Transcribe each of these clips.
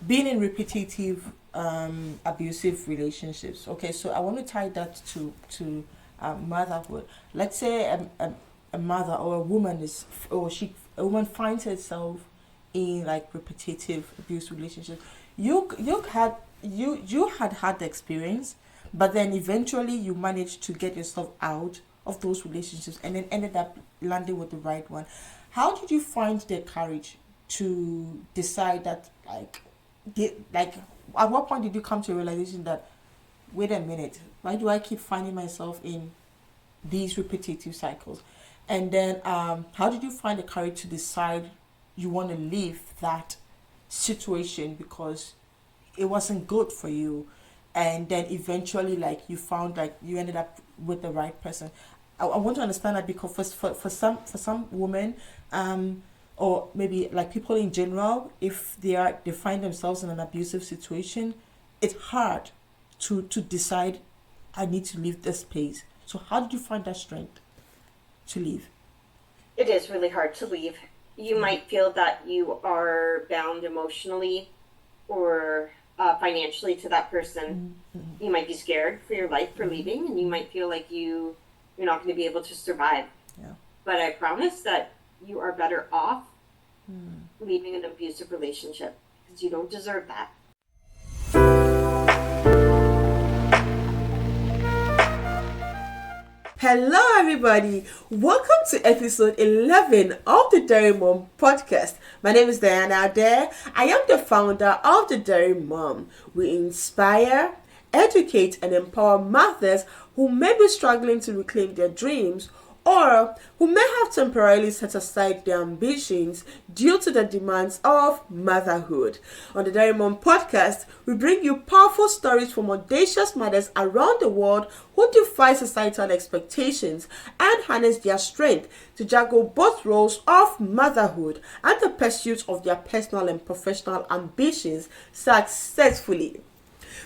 being in repetitive abusive relationships. Okay, so I want to tie that to motherhood. Let's say a mother or a woman a woman finds herself in like repetitive abuse relationships. You had the experience, but then eventually you managed to get yourself out of those relationships and then ended up landing with the right one. How did you find the courage to decide that like at what point did you come to a realization that, wait a minute, why do I keep finding myself in these repetitive cycles? And then how did you find the courage to decide you want to leave that situation because it wasn't good for you, and then eventually like you found like you ended up with the right person? I want to understand that because for some women, or maybe like people in general, if they find themselves in an abusive situation, it's hard to decide, I need to leave this place. So how did you find that strength to leave? It is really hard to leave. You might feel that you are bound emotionally or financially to that person. Mm-hmm. You might be scared for your life for leaving, and you might feel like you're not going to be able to survive. Yeah. But I promise that you are better off Mm. leaving an abusive relationship because you don't deserve that. Hello, everybody. Welcome to episode 11 of the Dairy Mom podcast. My name is Diana Adair. I am the founder of the Dairy Mom. We inspire, educate, and empower mothers who may be struggling to reclaim their dreams or who may have temporarily set aside their ambitions due to the demands of motherhood. On the Dairy Mom podcast, we bring you powerful stories from audacious mothers around the world who defy societal expectations and harness their strength to juggle both roles of motherhood and the pursuit of their personal and professional ambitions successfully.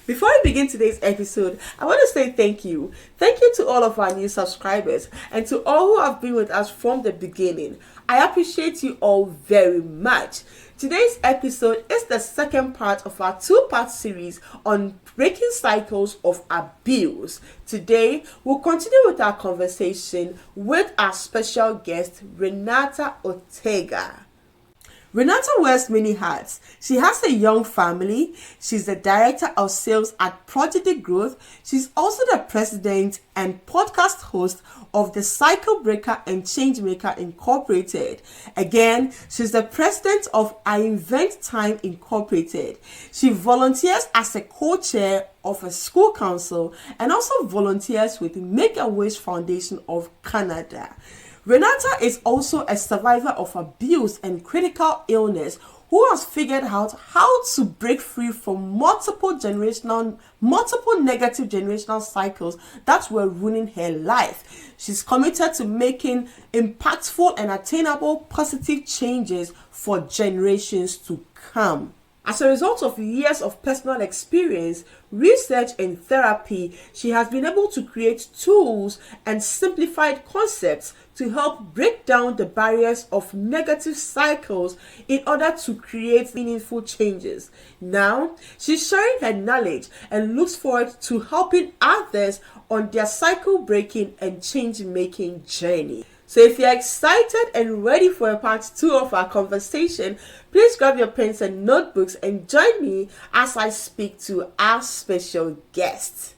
Before I begin today's episode, I want to say thank you. Thank you to all of our new subscribers and to all who have been with us from the beginning. I appreciate you all very much. Today's episode is the second part of our two-part series on breaking cycles of abuse. Today, we'll continue with our conversation with our special guest, Renata Ortega. Renata wears many hats. She has a young family. She's the director of sales at Prodigigrowth. She's also the president and podcast host of the Cycle Breaker and Changemaker Incorporated. Again, she's the president of I Invent Time Incorporated. She volunteers as a co-chair of a school council and also volunteers with the Make-A-Wish Foundation of Canada. Renata is also a survivor of abuse and critical illness who has figured out how to break free from multiple negative generational cycles that were ruining her life. She's committed to making impactful and attainable positive changes for generations to come. As a result of years of personal experience, research, and therapy, she has been able to create tools and simplified concepts to help break down the barriers of negative cycles in order to create meaningful changes. Now, she's sharing her knowledge and looks forward to helping others on their cycle breaking and change making journey. So if you're excited and ready for a part 2 of our conversation, please grab your pens and notebooks and join me as I speak to our special guest.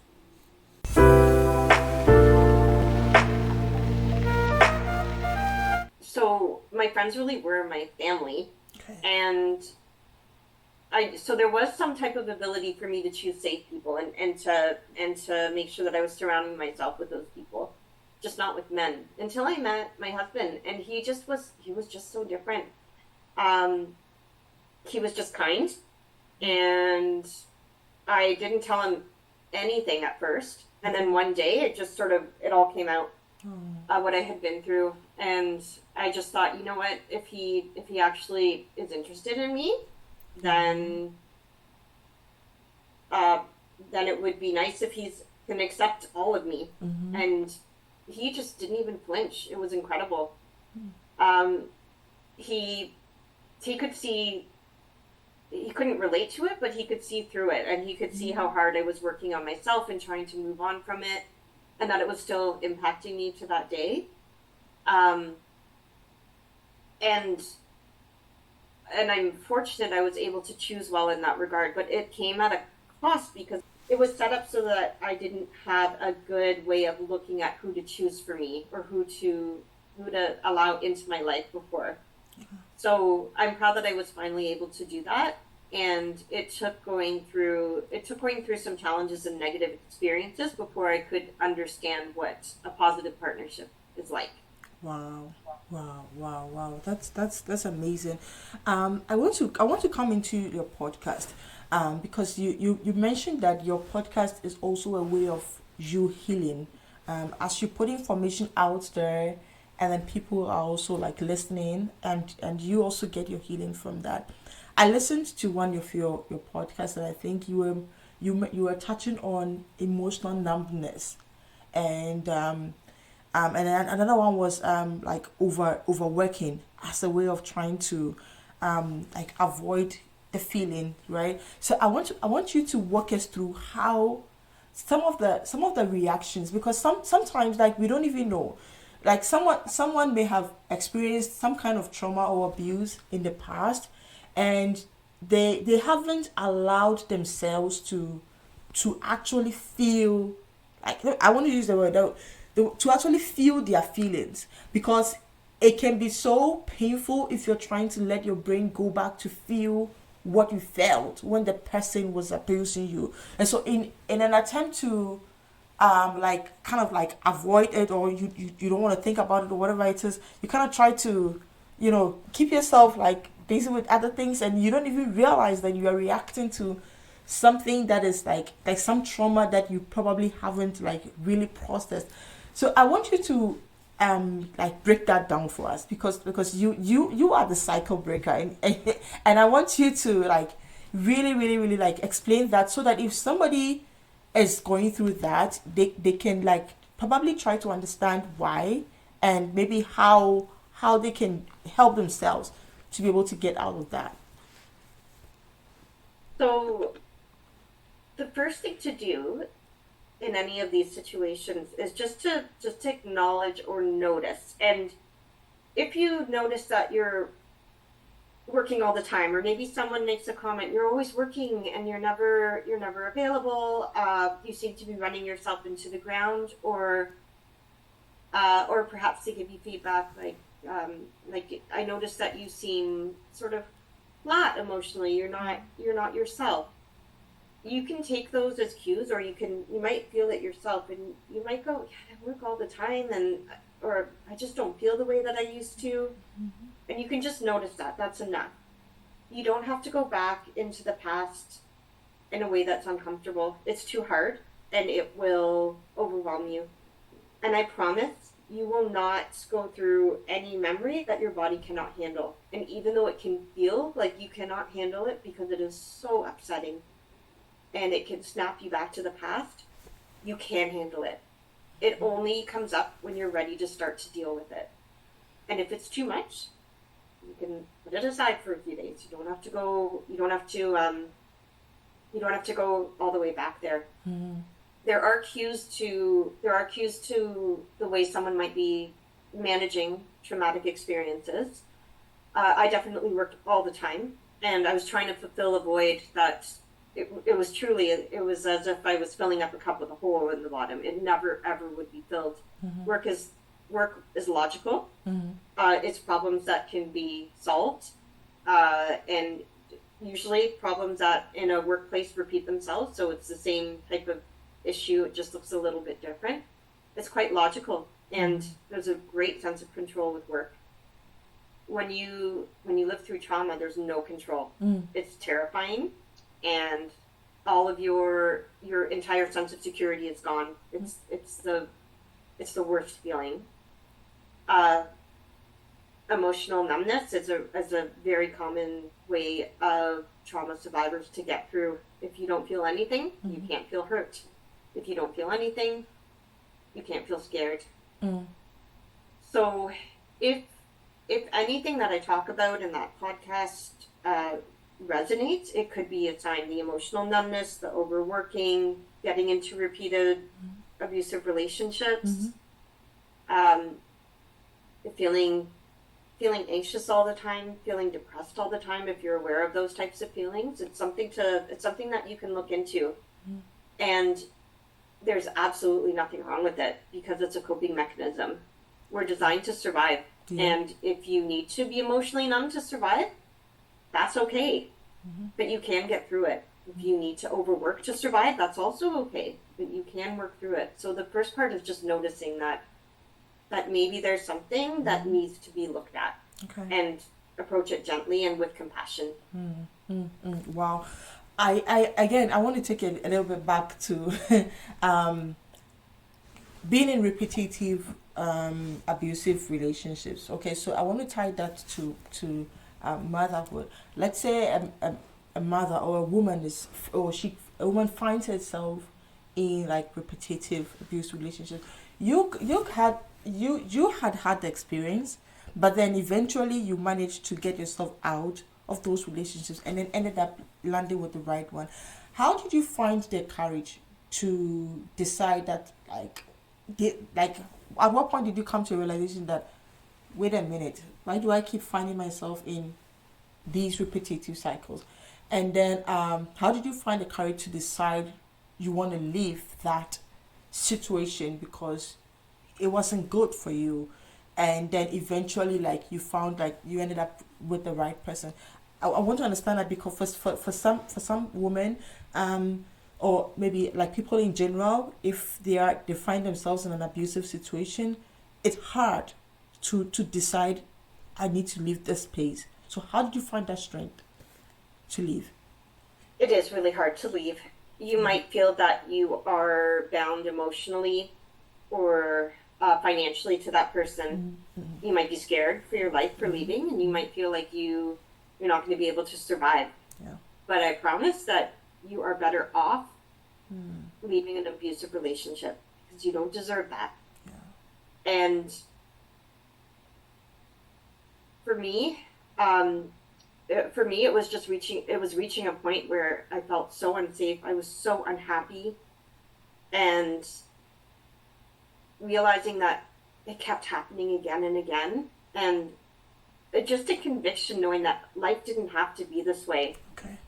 So my friends really were my family. Okay. And so there was some type of ability for me to choose safe people and to make sure that I was surrounding myself with those people. Just not with men, until I met my husband, and he was just so different. He was just kind, and I didn't tell him anything at first, and then one day it all came out, what I had been through, and I just thought, you know what, if he actually is interested in me, then it would be nice if he can accept all of me. Mm-hmm. And he just didn't even flinch. It was incredible. He could see he couldn't relate to it, but he could see through it, and he could see how hard I was working on myself and trying to move on from it, and that it was still impacting me to that day. Um, and I'm fortunate I was able to choose well in that regard, but it came at a cost because it was set up so that I didn't have a good way of looking at who to choose for me or who to allow into my life before. So I'm proud that I was finally able to do that. And it took going through some challenges and negative experiences before I could understand what a positive partnership is like. Wow. Wow. That's amazing. I want to come into your podcast. Because you mentioned that your podcast is also a way of you healing. As you put information out there, and then people are also like listening, and you also get your healing from that. I listened to one of your podcasts, and I think you were touching on emotional numbness, and and then another one was like overworking as a way of trying to like avoid the feeling, right? So I want you to walk us through how some of the reactions, because sometimes like we don't even know, like someone may have experienced some kind of trauma or abuse in the past, and they haven't allowed themselves to actually feel, like, I want to use the word to actually feel their feelings, because it can be so painful if you're trying to let your brain go back to feel what you felt when the person was abusing you. And so in an attempt to like kind of like avoid it, or you don't want to think about it or whatever it is, you kind of try to, keep yourself like busy with other things, and you don't even realize that you are reacting to something that is like some trauma that you probably haven't like really processed. So I want you to like break that down for us, because you are the cycle breaker, and I want you to like really like explain that, so that if somebody is going through that, they can like probably try to understand why, and maybe how they can help themselves to be able to get out of that. So the first thing to do in any of these situations is just to acknowledge or notice. And if you notice that you're working all the time, or maybe someone makes a comment, you're always working and you're never available, you seem to be running yourself into the ground, or perhaps they give you feedback like I noticed that you seem sort of flat emotionally, you're not yourself. You can take those as cues, or you might feel it yourself, and you might go, yeah, I work all the time, and or I just don't feel the way that I used to. And you can just notice that. That's enough. You don't have to go back into the past in a way that's uncomfortable. It's too hard, and it will overwhelm you. And I promise you will not go through any memory that your body cannot handle. And even though it can feel like you cannot handle it because it is so upsetting and it can snap you back to the past, you can handle it. It only comes up when you're ready to start to deal with it. And if it's too much, you can put it aside for a few days. You don't have to go. You don't have to go all the way back there. Mm-hmm. There are cues to the way someone might be managing traumatic experiences. I definitely worked all the time, and I was trying to fulfill a void that it was as if I was filling up a cup with a hole in the bottom. It never ever would be filled. Mm-hmm. Work is logical. Mm-hmm. It's problems that can be solved, and usually problems that in a workplace repeat themselves. So it's the same type of issue. It just looks a little bit different. It's quite logical, and there's a great sense of control with work. When you live through trauma, there's no control. It's terrifying, and all of your entire sense of security is gone. It's the worst feeling. Emotional numbness is a very common way of trauma survivors to get through. If you don't feel anything, you can't feel hurt. If you don't feel anything, you can't feel scared. So if anything that I talk about in that podcast resonates, it could be a sign. The emotional numbness, the overworking, getting into repeated abusive relationships, feeling anxious all the time, feeling depressed all the time. If you're aware of those types of feelings, it's something that you can look into. And there's absolutely nothing wrong with it, because it's a coping mechanism. We're designed to survive. And if you need to be emotionally numb to survive, that's okay. But you can get through it. If you need to overwork to survive, that's also okay. But you can work through it. So the first part is just noticing that maybe there's something that needs to be looked at. And approach it gently and with compassion. Wow. I want to take it a little bit back to being in repetitive abusive relationships. Okay, so I want to tie that to motherhood. Let's say a mother or a woman a woman finds herself in like repetitive abuse relationships. You had the experience, but then eventually you managed to get yourself out of those relationships and then ended up landing with the right one. How did you find the courage to decide that at what point did you come to a realization that, wait a minute, why do I keep finding myself in these repetitive cycles? And then how did you find the courage to decide you want to leave that situation because it wasn't good for you, and then eventually you found you ended up with the right person? I want to understand that, because for some women, or maybe like people in general, if they find themselves in an abusive situation, it's hard to decide, I need to leave this space. So how did you find that strength to leave? It is really hard to leave. You might feel that you are bound emotionally or financially to that person. You might be scared for your life for leaving, and you might feel like you're not going to be able to survive. But I promise that you are better off leaving an abusive relationship, because you don't deserve that. And for me, it was just reaching a point where I felt so unsafe. I was so unhappy, and realizing that it kept happening again and again, and just a conviction knowing that life didn't have to be this way.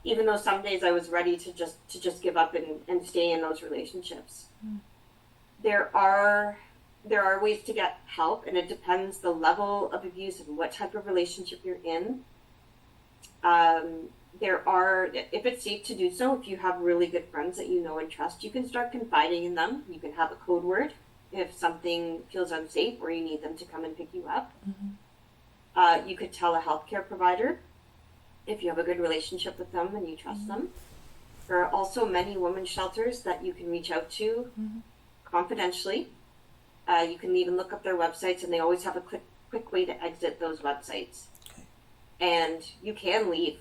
Even though some days I was ready to just give up and stay in those relationships. There are ways to get help, and it depends the level of abuse and what type of relationship you're in. If it's safe to do so, if you have really good friends that you know and trust, you can start confiding in them. You can have a code word if something feels unsafe or you need them to come and pick you up. You could tell a healthcare provider if you have a good relationship with them and you trust them. There are also many women's shelters that you can reach out to confidentially. You can even look up their websites, and they always have a quick way to exit those websites. And you can leave.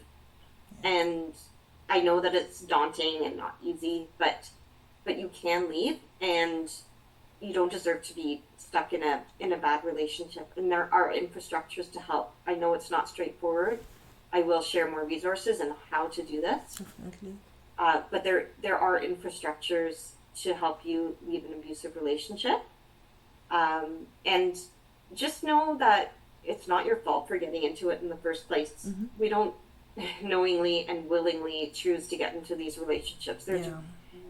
And I know that it's daunting and not easy, but you can leave, and you don't deserve to be stuck in a bad relationship. And there are infrastructures to help. I know it's not straightforward. I will share more resources on how to do this. Definitely. But there are infrastructures to help you leave an abusive relationship. And just know that it's not your fault for getting into it in the first place. We don't knowingly and willingly choose to get into these relationships. There's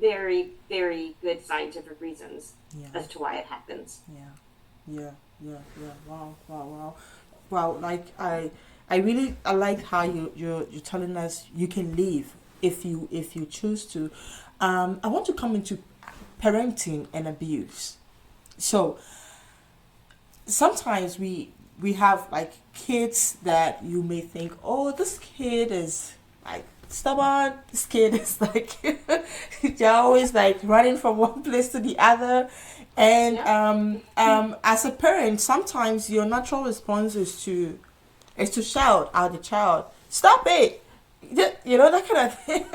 very, very good scientific reasons as to why it happens. Wow. Like I like how you're telling us you can leave if you choose to. I want to come into parenting and abuse. So sometimes we have like kids that you may think, oh, this kid is like stubborn, this kid is like they're always like running from one place to the other. And as a parent, sometimes your natural response is to shout at the child, stop it, you know, that kind of thing.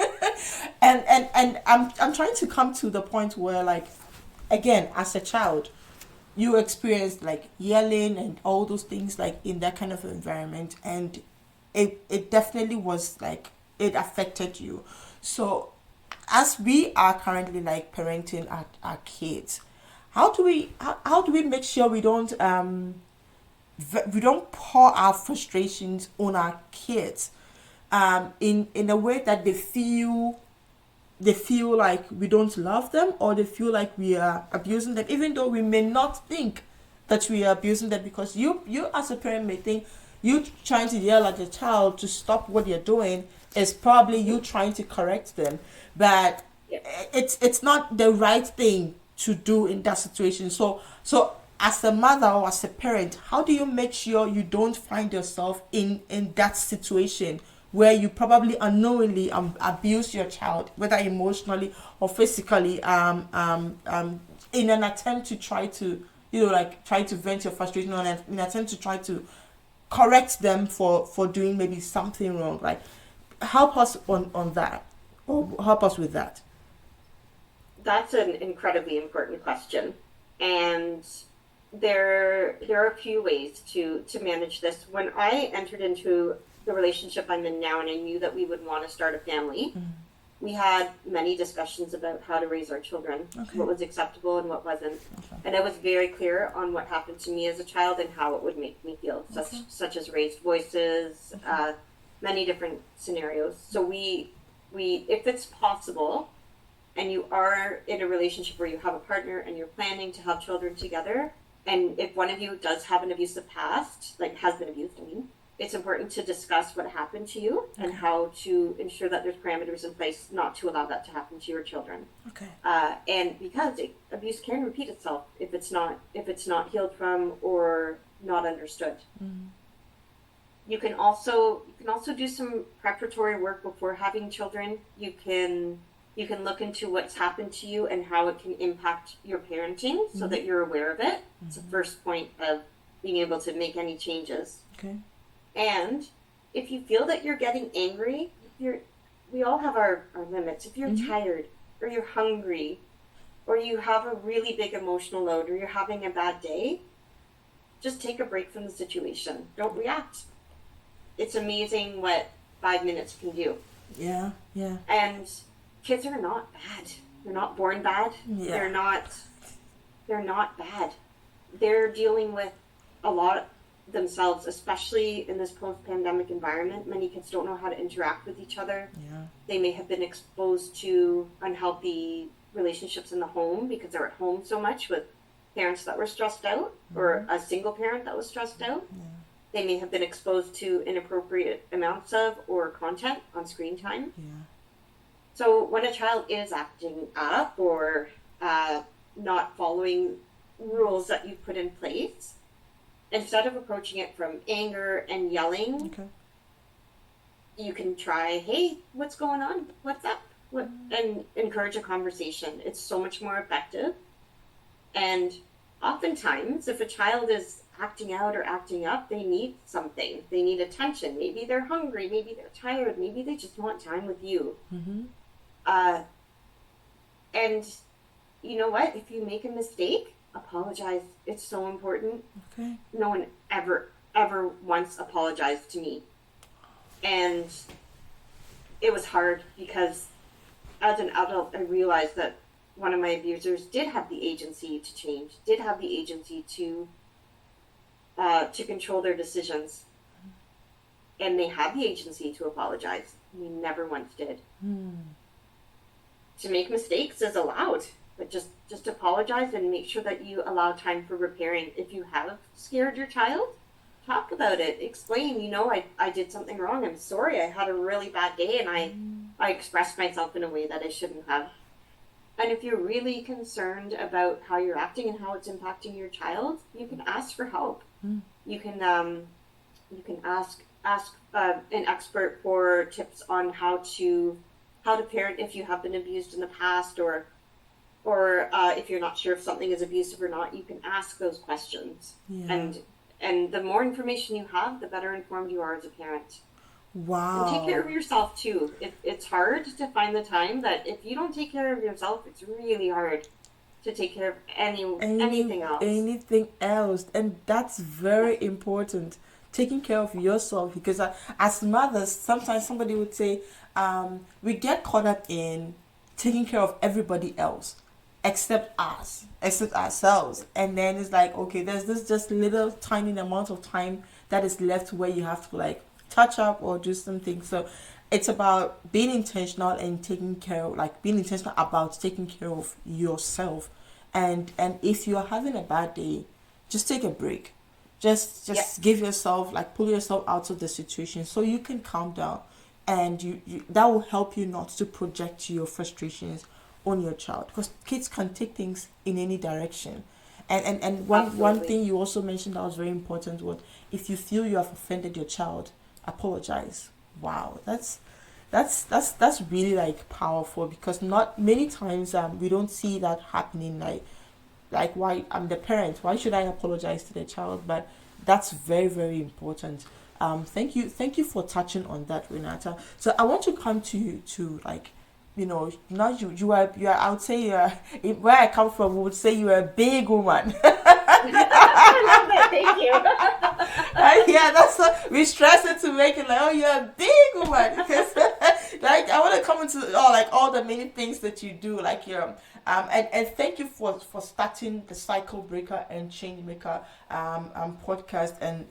and I'm trying to come to the point where, like, again, as a child, you experienced like yelling and all those things like in that kind of environment, and it definitely was like it affected you. So as we are currently like parenting our kids, how do we make sure we don't pour our frustrations on our kids, in a way that they feel like we don't love them, or they feel like we are abusing them, even though we may not think that we are abusing them, because you as a parent may think you trying to yell at your child to stop what you're doing is probably you trying to correct them, but Yeah. it's not the right thing to do in that situation. So as a mother or as a parent, how do you make sure you don't find yourself in that situation where you probably unknowingly abuse your child, whether emotionally or physically, in an attempt to try to, like try to vent your frustration on it, in an attempt to try to correct them for doing maybe something wrong? Like, help us on that, or help us with that. That's an incredibly important question. And there are a few ways to manage this. When I entered into the relationship I'm in now, and I knew that we would want to start a family, we had many discussions about how to raise our children, Okay. what was acceptable and what wasn't. Okay. And I was very clear on what happened to me as a child and how it would make me feel, such as raised voices, many different scenarios. So we if it's possible, and you are in a relationship where you have a partner and you're planning to have children together, and if one of you does have an abusive past, like has been abused, it's important to discuss what happened to you and how to ensure that there's parameters in place not to allow that to happen to your children. Okay. And because abuse can repeat itself if it's not healed from or not understood. You can also do some preparatory work before having children. You can look into what's happened to you and how it can impact your parenting, so that you're aware of it. It's the first point of being able to make any changes. Okay. And if you feel that you're getting angry, we all have our limits. If you're tired, or you're hungry, or you have a really big emotional load, or you're having a bad day, just take a break from the situation. Don't react. It's amazing what 5 minutes can do. Yeah. Yeah. And kids are not bad. They're not born bad. Yeah. They're not bad. They're dealing with a lot themselves, especially in this post-pandemic environment. Many kids don't know how to interact with each other. Yeah. They may have been exposed to unhealthy relationships in the home because they're at home so much with parents that were stressed out, or a single parent that was stressed out. Yeah. They may have been exposed to inappropriate amounts of or content on screen time. Yeah. So when a child is acting up or not following rules that you've put in place, instead of approaching it from anger and yelling, Okay. you can try, hey, what's going on? What's up? And encourage a conversation. It's so much more effective. And oftentimes, if a child is acting out or acting up, they need something. They need attention. Maybe they're hungry. Maybe they're tired. Maybe they just want time with you. And you know what? If you make a mistake, apologize. It's so important. Okay. No one ever once apologized to me. And it was hard because as an adult, I realized that one of my abusers did have the agency to change, did have the agency to control their decisions. And they had the agency to apologize. We never once did. To make mistakes is allowed, but just apologize and make sure that you allow time for repairing. If you have scared your child, talk about it. Explain, I did something wrong. I'm sorry. I had a really bad day and I expressed myself in a way that I shouldn't have. And if you're really concerned about how you're acting and how it's impacting your child, you can ask for help. You can ask an expert for tips on how to parent if you have been abused in the past, or if you're not sure if something is abusive or not. You can ask those questions. Yeah. And the more information you have, the better informed you are as a parent. Wow. And take care of yourself too. It's hard to find the time, but if you don't take care of yourself, it's really hard to take care of anything else. Anything else. And that's very important. Taking care of yourself, because as mothers, sometimes somebody would say, we get caught up in taking care of everybody else except us, except ourselves. And then it's like, okay, there's this just little tiny amount of time that is left where you have to like touch up or do something. So it's about being intentional and taking care of, like being intentional about taking care of yourself. And if you're having a bad day, just take a break. Just give yourself, like, pull yourself out of the situation so you can calm down, and you that will help you not to project your frustrations on your child, because kids can take things in any direction. And one thing you also mentioned that was very important was, if you feel you have offended your child, apologize. Wow, that's really like powerful, because not many times we don't see that happening. Like, why, I'm the parent, why should I apologize to the child? But that's very, very important. Thank you for touching on that, Renata. So I want to come to you to, like, now you are, I would say, where I come from, we would say you're a big woman. I love that. Thank you. Yeah, that's what we stress it, to make it like, oh, you're a big woman, because like, I want to come into all the many things that you do, like your and thank you for starting the Cycle Breaker and Change Maker podcast. And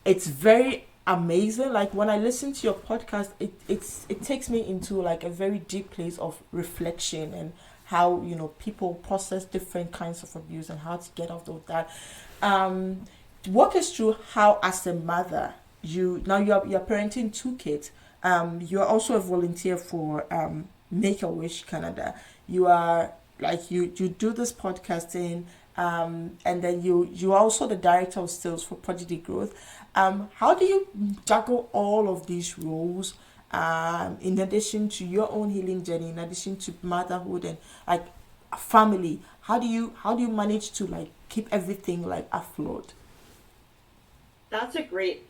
it's very amazing. Like, when I listen to your podcast, it takes me into like a very deep place of reflection, and how people process different kinds of abuse and how to get out of that. Walk us through how, as a mother, you're parenting two kids. You're also a volunteer for Make a Wish Canada. You are, like, you do this podcasting, and then you are also the director of sales for Prodigigrowth. How do you juggle all of these roles, in addition to your own healing journey, in addition to motherhood and like family? How do you manage to like keep everything like afloat? That's a great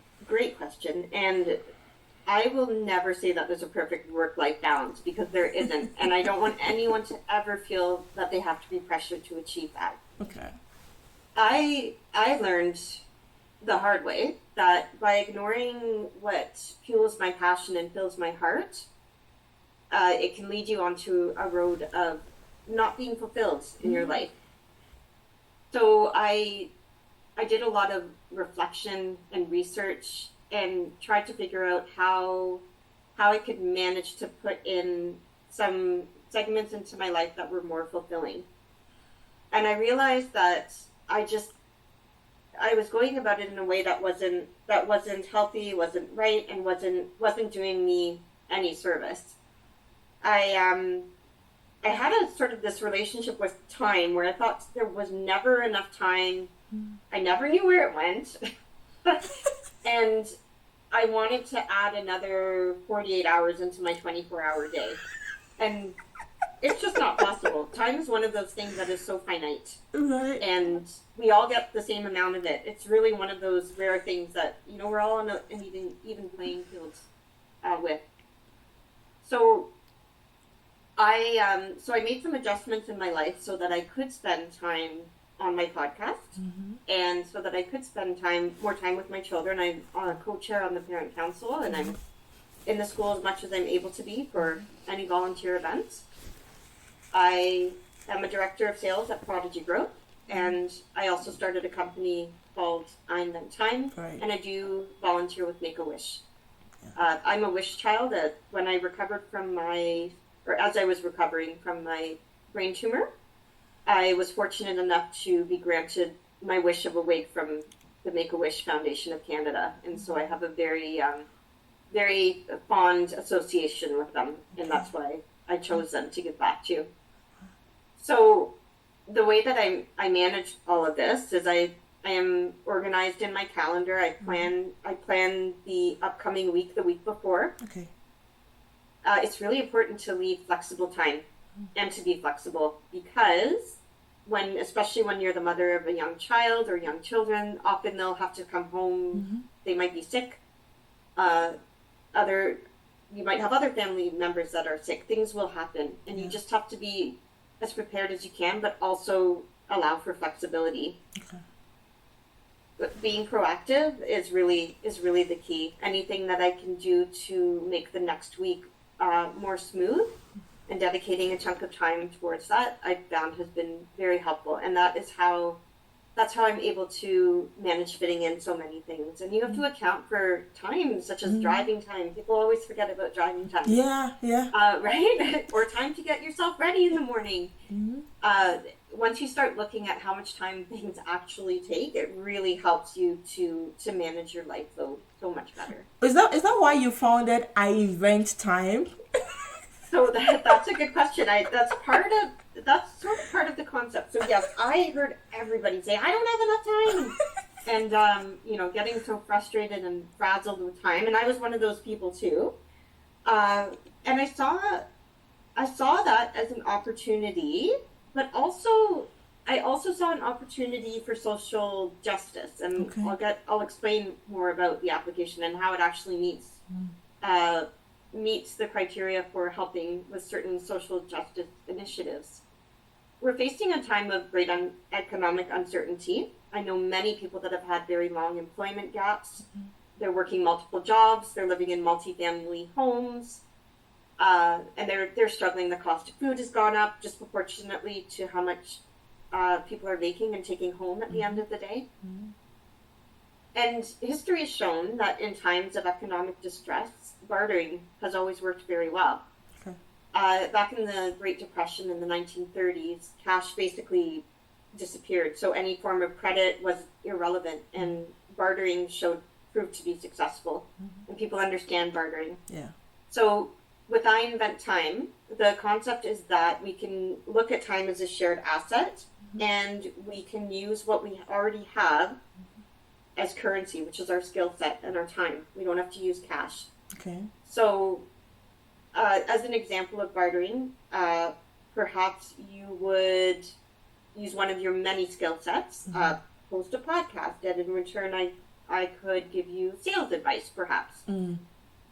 question. And I will never say that there's a perfect work-life balance, because there isn't. And I don't want anyone to ever feel that they have to be pressured to achieve that. Okay. I learned the hard way that by ignoring what fuels my passion and fills my heart, it can lead you onto a road of not being fulfilled in your life. So I did a lot of reflection and research, and tried to figure out how I could manage to put in some segments into my life that were more fulfilling. And I realized that I was going about it in a way that wasn't healthy, wasn't right, and wasn't doing me any service. I had a sort of this relationship with time where I thought there was never enough time. I never knew where it went. And I wanted to add another 48 hours into my 24-hour day. And it's just not possible. Time is one of those things that is so finite. Right. And we all get the same amount of it. It's really one of those rare things that, we're all on an even playing field with. So I made some adjustments in my life so that I could spend time on my podcast, and so that I could spend more time with my children. I'm on a co-chair on the parent council, and I'm in the school as much as I'm able to be for any volunteer events. I am a director of sales at Prodigigrowth, and I also started a company called I'm Them Time, and I do volunteer with Make a Wish. I'm a wish child. When I recovered as I was recovering from my brain tumor, I was fortunate enough to be granted my wish of a wig from the Make-A-Wish Foundation of Canada. And so I have a very, very fond association with them. And that's why I chose them to give back to. So the way that I manage all of this is I am organized in my calendar. I plan the upcoming week the week before. Okay. It's really important to leave flexible time and to be flexible, because especially when you're the mother of a young child or young children, often they'll have to come home. They might be sick. You might have other family members that are sick. Things will happen, and you just have to be as prepared as you can, but also allow for flexibility. Okay. But being proactive is really the key. Anything that I can do to make the next week more smooth, and dedicating a chunk of time towards that, I found has been very helpful. And that's how I'm able to manage fitting in so many things. And you have to account for time, such as driving time. People always forget about driving time. Yeah, yeah. Right? Or time to get yourself ready in the morning. Once you start looking at how much time things actually take, it really helps you to manage your life so much better. Is that why you founded I Invent Time? So that's a good question. That's sort of part of the concept. So yes, I heard everybody say, I don't have enough time. And, getting so frustrated and frazzled with time. And I was one of those people too. And I saw that as an opportunity, but I also saw an opportunity for social justice. And Okay. I'll explain more about the application and how it actually meets the criteria for helping with certain social justice initiatives. We're facing a time of great economic uncertainty. I know many people that have had very long employment gaps. They're working multiple jobs. They're living in multifamily homes. And they're struggling. The cost of food has gone up disproportionately to how much people are making and taking home at the end of the day. And history has shown that in times of economic distress, bartering has always worked very well. Okay. Back in the Great Depression in the 1930s, cash basically disappeared. So any form of credit was irrelevant, and bartering proved to be successful. And people understand bartering. Yeah. So with I Invent Time, the concept is that we can look at time as a shared asset, and we can use what we already have as currency, which is our skill set and our time. We don't have to use cash. Okay. So, as an example of bartering, perhaps you would use one of your many skill sets, host a podcast, and in return, I could give you sales advice, perhaps.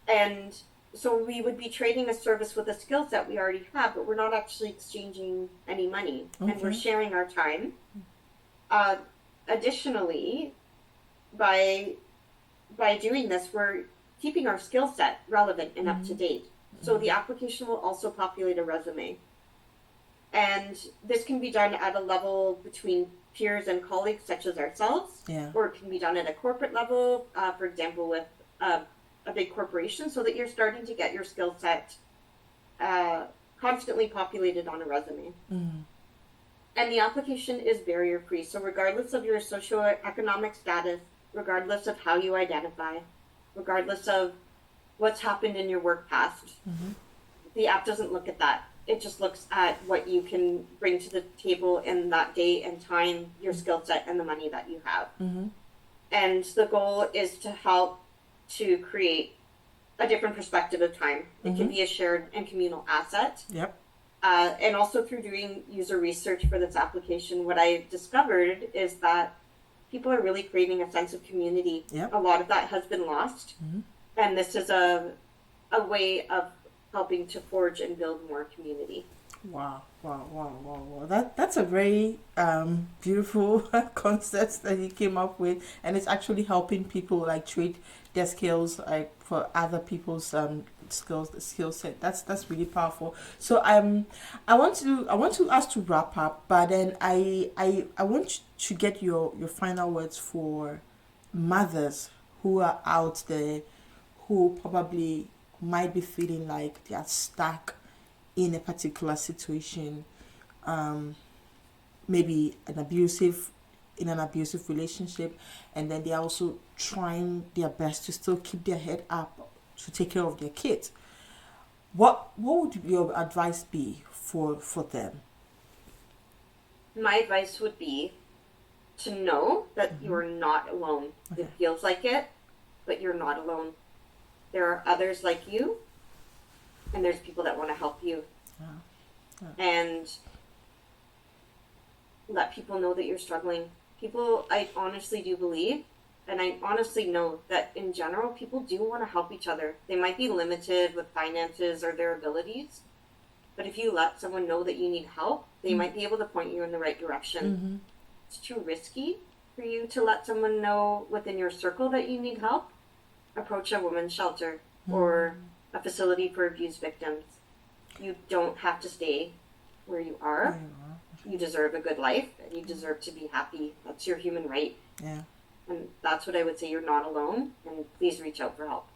And so we would be trading a service with a skill set we already have, but we're not actually exchanging any money, and we're sharing our time. Additionally, by doing this, we're keeping our skill set relevant and up to date. So the application will also populate a resume. And this can be done at a level between peers and colleagues such as ourselves, or it can be done at a corporate level, for example, with a big corporation, so that you're starting to get your skill set constantly populated on a resume. And the application is barrier-free. So regardless of your socioeconomic status, regardless of how you identify, regardless of what's happened in your work past, the app doesn't look at that. It just looks at what you can bring to the table in that day and time, your skill set, and the money that you have. And the goal is to help to create a different perspective of time. It can be a shared and communal asset. And also through doing user research for this application, what I discovered is that people are really craving a sense of community. A lot of that has been lost. And this is a way of helping to forge and build more community. Wow. That's a very beautiful concept that you came up with, and it's actually helping people like trade their skills like for other people's skill set. That's really powerful. So I want us to wrap up, but then I want to get your final words for mothers who are out there who probably might be feeling like they are stuck in a particular situation, maybe in an abusive relationship, and then they are also trying their best to still keep their head up to take care of their kids. What would your advice be for them? My advice would be to know that you're not alone. It feels like it, but you're not alone. There are others like you, and there's people that want to help you. And let people know that you're struggling. People, I honestly do believe, and I honestly know that in general, people do want to help each other. They might be limited with finances or their abilities, but if you let someone know that you need help, they might be able to point you in the right direction. It's too risky for you to let someone know within your circle that you need help. Approach a women's shelter or a facility for abuse victims. You don't have to stay where you are. You deserve a good life, and you deserve to be happy. That's your human right. Yeah. And that's what I would say. You're not alone, and please reach out for help.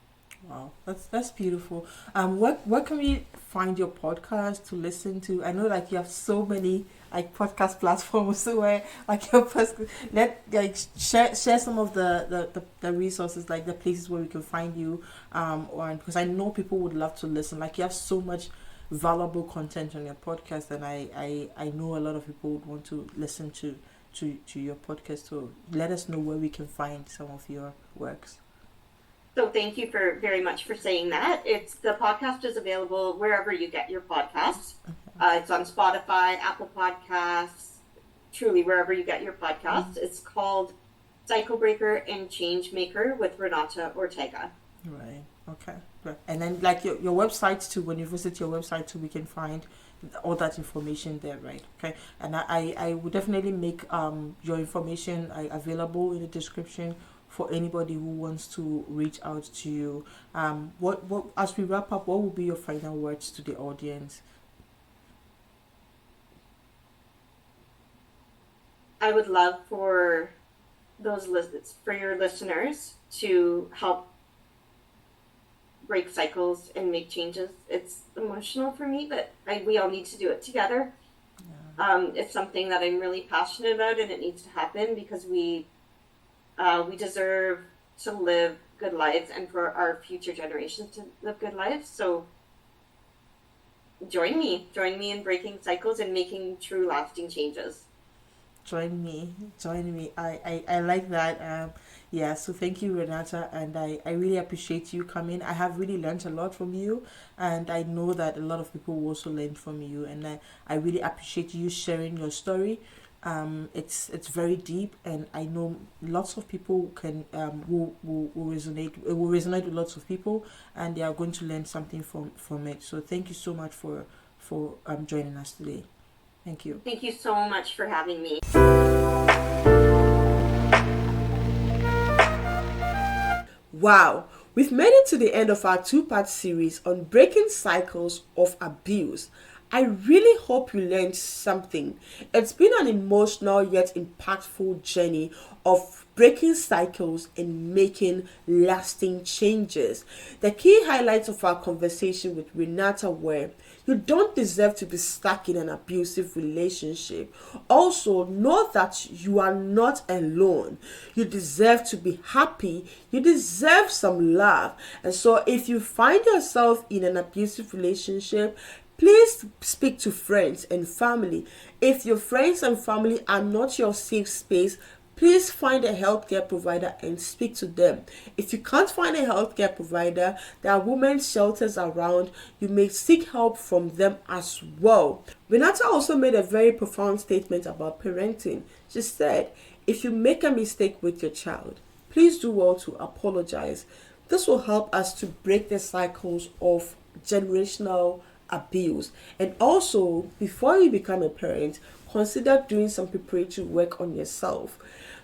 Wow, that's beautiful. Where can we find your podcast to listen to? I know like you have so many like podcast platforms where like your share some of the resources, like the places where we can find you. Or because I know people would love to listen. Like you have so much valuable content on your podcast, and I know a lot of people would want to listen to your podcast. So let us know where we can find some of your works. So thank you very much for saying that. The podcast is available wherever you get your podcasts. It's on Spotify, Apple Podcasts, truly wherever you get your podcasts. It's called Cycle Breaker and Change Maker with Renata Ortega. Right. Okay. Right. And then like your website too, when you visit your website too, we can find all that information there, right? Okay. And I would definitely make your information available in the description for anybody who wants to reach out to you. What as we wrap up, what will be your final words to the audience? I would love for your listeners to help break cycles and make changes. It's emotional for me, but we all need to do it together. Yeah. It's something that I'm really passionate about, and it needs to happen because we deserve to live good lives and for our future generations to live good lives. So join me in breaking cycles and making true lasting changes. Join me. I like that. Yeah, so thank you, Renata, and I really appreciate you coming. I have really learned a lot from you, and I know that a lot of people will also learn from you, and I really appreciate you sharing your story. It's very deep, and I know lots of people can will resonate. It will resonate with lots of people, and they are going to learn something from it. So thank you so much for joining us today. Thank you. Thank you so much for having me. Wow, we've made it to the end of our 2-part series on breaking cycles of abuse. I really hope you learned something. It's been an emotional yet impactful journey of breaking cycles and making lasting changes. The key highlights of our conversation with Renata were: you don't deserve to be stuck in an abusive relationship. Also, know that you are not alone. You deserve to be happy. You deserve some love. And so if you find yourself in an abusive relationship, please speak to friends and family. If your friends and family are not your safe space, please find a healthcare provider and speak to them. If you can't find a healthcare provider, there are women's shelters around. You may seek help from them as well. Renata also made a very profound statement about parenting. She said, if you make a mistake with your child, please do well to apologize. This will help us to break the cycles of generational abuse. And also, before you become a parent, consider doing some preparatory work on yourself.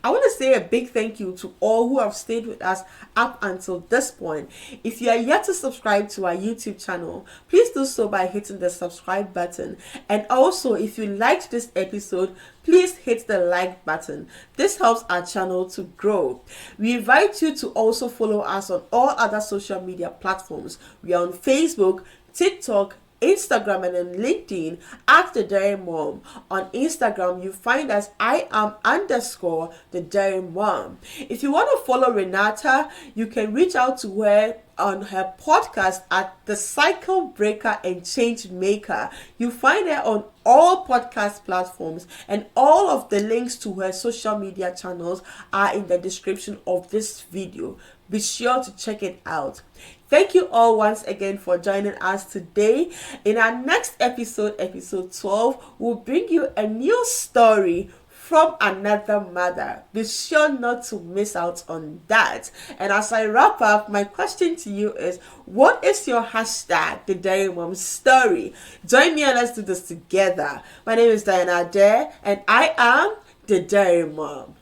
I want to say a big thank you to all who have stayed with us up until this point. If you are yet to subscribe to our YouTube channel, please do so by hitting the subscribe button. And also, if you liked this episode, please hit the like button. This helps our channel to grow. We invite you to also follow us on all other social media platforms. We are on Facebook, TikTok, Instagram, and then LinkedIn at The Dairy Mom. On Instagram, you find us @the Dairy Mom. If you want to follow Renata, you can reach out to her on her podcast at The Cycle Breaker and Change Maker. You find her on all podcast platforms, and all of the links to her social media channels are in the description of this video. Be sure to check it out. Thank you all once again for joining us today. In our next episode, episode 12, we'll bring you a new story from another mother. Be sure not to miss out on that. And as I wrap up, my question to you is, what is your hashtag, The Dairy Mom Story? Join me and let's do this together. My name is Diana Adair, and I am The Dairy Mom.